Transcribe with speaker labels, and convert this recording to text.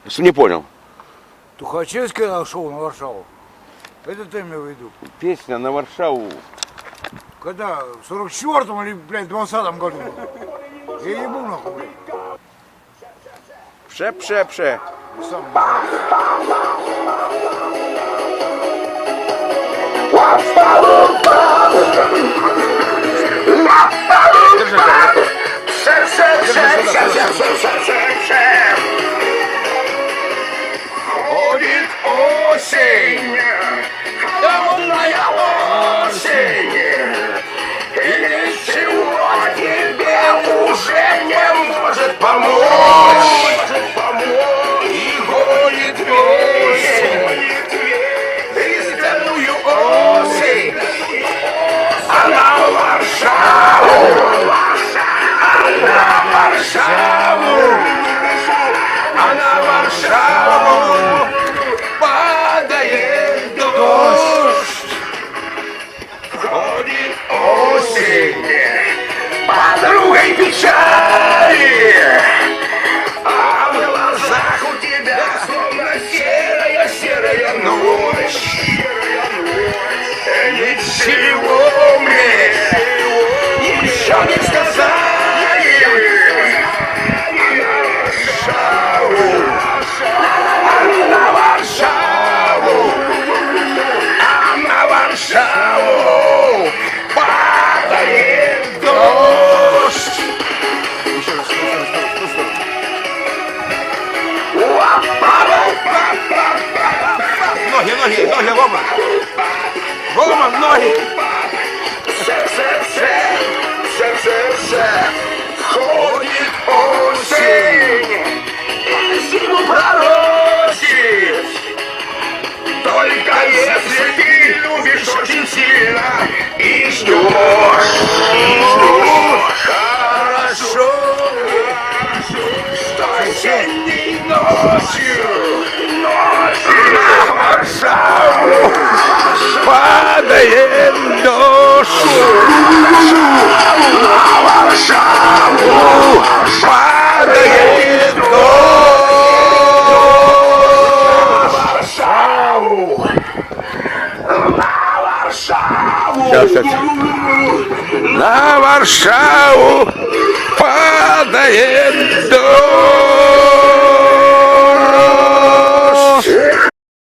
Speaker 1: Не понял.
Speaker 2: Тухачевский нашел на Варшаву. Это ты имел в виду?
Speaker 1: Песня на Варшаву.
Speaker 2: Когда? В 44-м или, блядь, 20-м году? Я не был нахуй, блядь.
Speaker 1: Пше-пше-пше.
Speaker 2: Сам не знаю.
Speaker 3: Ходит осень, темная осень, и ничего тебе уже не может помочь. И гонит осень, истинную осень, она Варшаву, она Варшаву, она Варшаву, падает дождь, ходит осень, подругой печали, а в глазах у тебя словно серая ночь. Ничего мне еще не сказали. На Варшаву, на Варшаву падает дождь.
Speaker 1: Ноги, Рома. Рома, ноги.
Speaker 3: Ходит осень, зиму пророчит. Только если ты любишь очень сильно и ждешь, хорошо, что осенней ночью на Варшаву падает дождь. На Варшаву падает дождь.
Speaker 1: Сейчас. На Варшаву падает дождь.